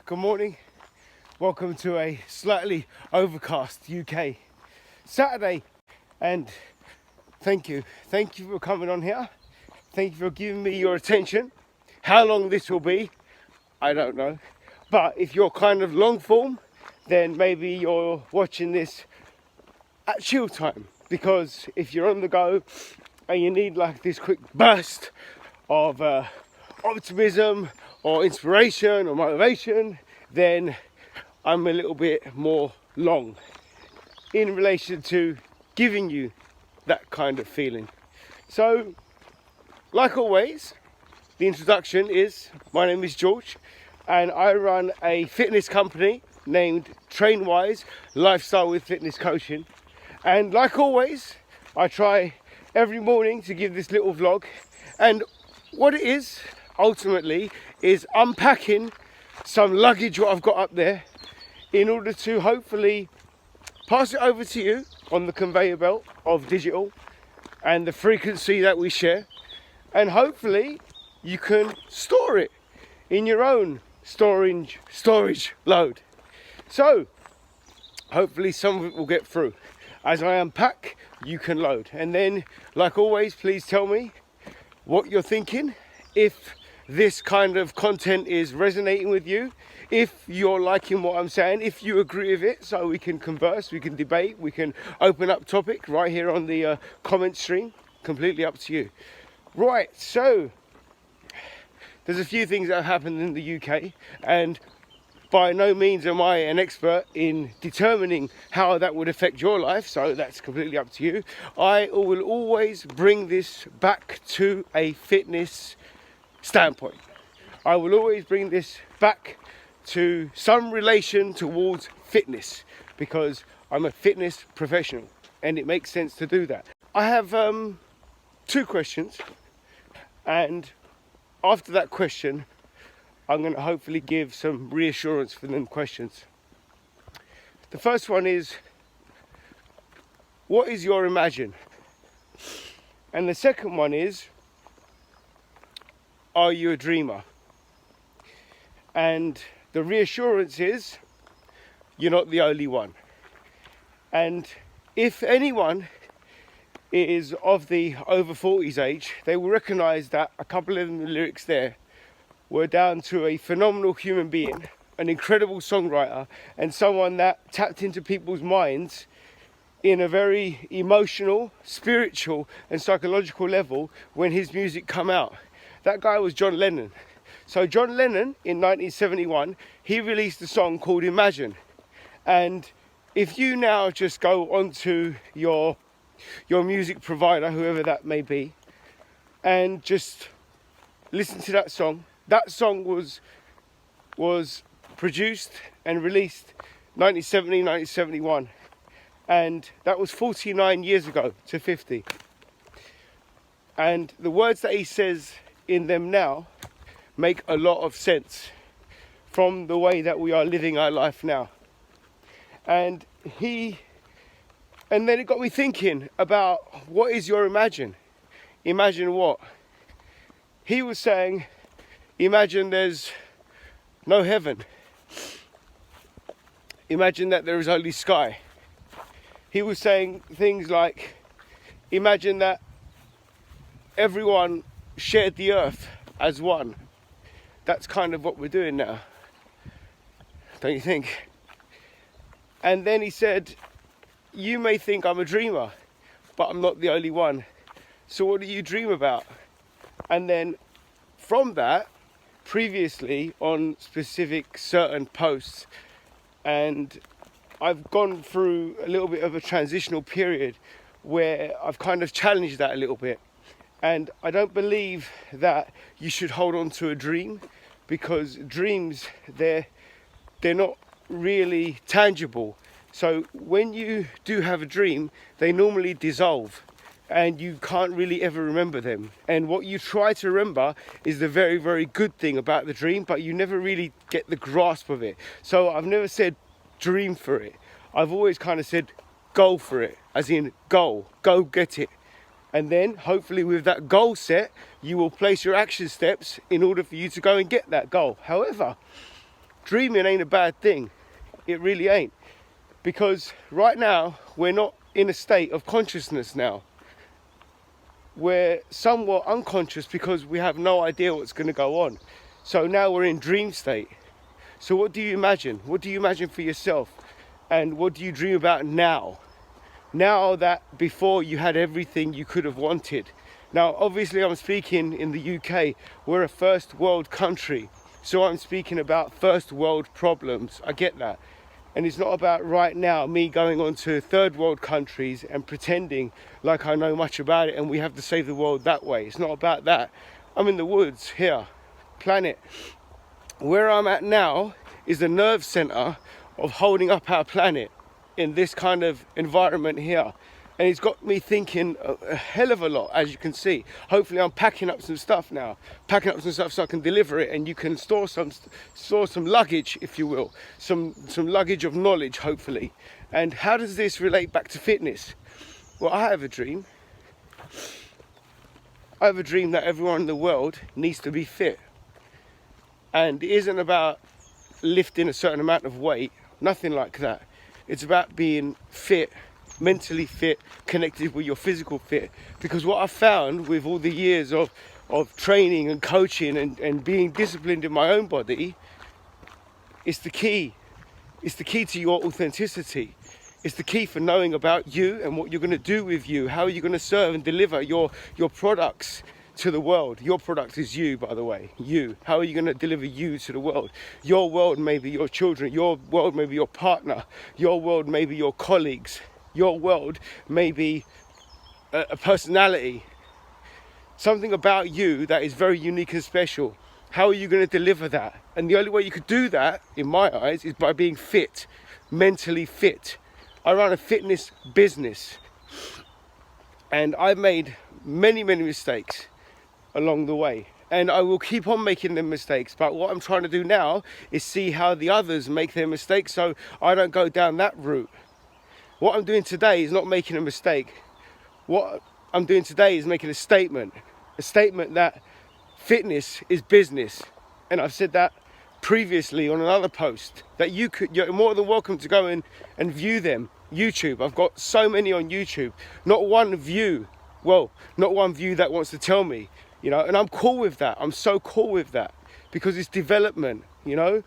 Good morning. Welcome to a slightly overcast UK Saturday, and thank you for coming on here. Thank you for giving me your attention. How long this will be, I don't know, but if you're kind of long form, then maybe you're watching this at chill time, because if you're on the go and you need like this quick burst of optimism or inspiration or motivation, then I'm a little bit more long in relation to giving you that kind of feeling. So, like always, the introduction is, my name is George, and I run a fitness company named TrainWise Lifestyle with Fitness Coaching. And like always, I try every morning to give this little vlog, and what it is ultimately is unpacking some luggage what I've got up there in order to hopefully pass it over to you on the conveyor belt of digital and the frequency that we share, and hopefully you can store it in your own storage load. So hopefully some of it will get through. As I unpack, you can load, and then like always, please tell me what you're thinking, if this kind of content is resonating with you, if you're liking what I'm saying, if you agree with it, so we can converse, we can debate, we can open up topic right here on the comment stream. Completely up to you. Right, so there's a few things that have happened in the UK, and by no means am I an expert in determining how that would affect your life, so that's completely up to you. I will always bring this back to a fitness standpoint. I will always bring this back to some relation towards fitness, because I'm a fitness professional and it makes sense to do that. I have two questions, and after that question I'm going to hopefully give some reassurance for them questions. The first one is, what is your imagine? And the second one is, are you a dreamer? And the reassurance is, you're not the only one. And if anyone is of the over 40s age, they will recognise that a couple of the lyrics there were down to a phenomenal human being, an incredible songwriter, and someone that tapped into people's minds in a very emotional, spiritual and psychological level when his music come out. That guy was John Lennon. So John Lennon in 1971, he released a song called Imagine. And if you now just go onto your music provider, whoever that may be, and just listen to that song was produced and released 1970, 1971. And that was 49 years ago to 50. And the words that he says in them now make a lot of sense from the way that we are living our life now. And then it got me thinking about, what is your imagine? Imagine what? He was saying, imagine there's no heaven. Imagine that there is only sky. He was saying things like, imagine that everyone shared the earth as one. That's kind of what we're doing now, don't you think? And then he said, you may think I'm a dreamer, but I'm not the only one. So what do you dream about? And then from that, previously on specific certain posts, and I've gone through a little bit of a transitional period where I've kind of challenged that a little bit. And I don't believe that you should hold on to a dream, because dreams, they're not really tangible. So when you do have a dream, they normally dissolve and you can't really ever remember them. And what you try to remember is the very, very good thing about the dream, but you never really get the grasp of it. So I've never said dream for it. I've always kind of said go for it, as in go get it. And then hopefully with that goal set, you will place your action steps in order for you to go and get that goal. However, dreaming ain't a bad thing. It really ain't. Because right now, we're not in a state of consciousness now. We're somewhat unconscious because we have no idea what's going to go on. So now we're in dream state. So what do you imagine? What do you imagine for yourself? And what do you dream about now? Now that before you had everything you could have wanted. Now, obviously I'm speaking in the UK. We're a first world country. So I'm speaking about first world problems. I get that. And it's not about right now me going on to third world countries and pretending like I know much about it and we have to save the world that way. It's not about that. I'm in the woods here, planet. Where I'm at now is the nerve center of holding up our planet in this kind of environment here. And it's got me thinking a hell of a lot, as you can see. Hopefully I'm packing up some stuff now. Packing up some stuff so I can deliver it, and you can store some luggage, if you will. Some luggage of knowledge, hopefully. And how does this relate back to fitness? Well, I have a dream. I have a dream that everyone in the world needs to be fit. And it isn't about lifting a certain amount of weight, nothing like that. It's about being fit, mentally fit, connected with your physical fit. Because what I found with all the years of training and coaching and being disciplined in my own body, it's the key. It's the key to your authenticity. It's the key for knowing about you and what you're going to do with you. How are you going to serve and deliver your products to the world? Your product is you, by the way. You. How are you going to deliver you to the world? Your world may be your children. Your world may be your partner. Your world may be your colleagues. Your world may be a personality. Something about you that is very unique and special. How are you going to deliver that? And the only way you could do that, in my eyes, is by being fit. Mentally fit. I run a fitness business. And I've made many, many mistakes along the way, and I will keep on making them mistakes. But what I'm trying to do now is see how the others make their mistakes, so I don't go down that route. What I'm doing today is not making a mistake. What I'm doing today is making a statement that fitness is business. And I've said that previously on another post, that you're more than welcome to go in and view them. YouTube, I've got so many on YouTube. Not one view that wants to tell me, you know, and I'm cool with that. I'm so cool with that because it's development, you know.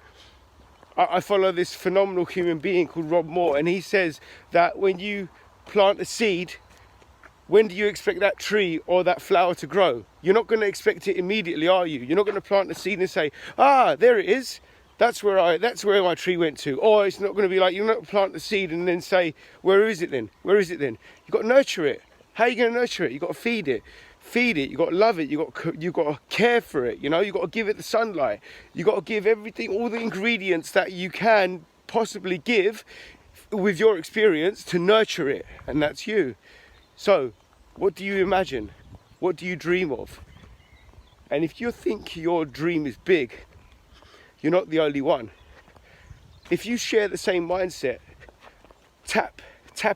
I follow this phenomenal human being called Rob Moore, and he says that when you plant a seed, when do you expect that tree or that flower to grow? You're not going to expect it immediately, are you? You're not going to plant a seed and say, ah, there it is. That's where my tree went to. Or it's not going to be like, you're not going to plant the seed and then say, where is it then? Where is it then? You've got to nurture it. How are you going to nurture it? You've got to feed it. You've got to love it. You've got to care for it. You know, you've got to give it the sunlight. You've got to give everything, all the ingredients that you can possibly give with your experience to nurture it. And that's you. So, what do you imagine? What do you dream of? And if you think your dream is big, you're not the only one. If you share the same mindset, tap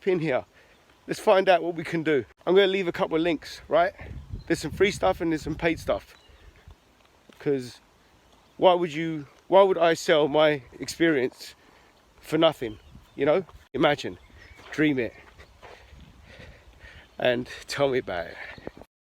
in here. Let's find out what we can do. I'm going to leave a couple of links, right? There's some free stuff and there's some paid stuff. Because why would I sell my experience for nothing? You know? Imagine, dream it, and tell me about it.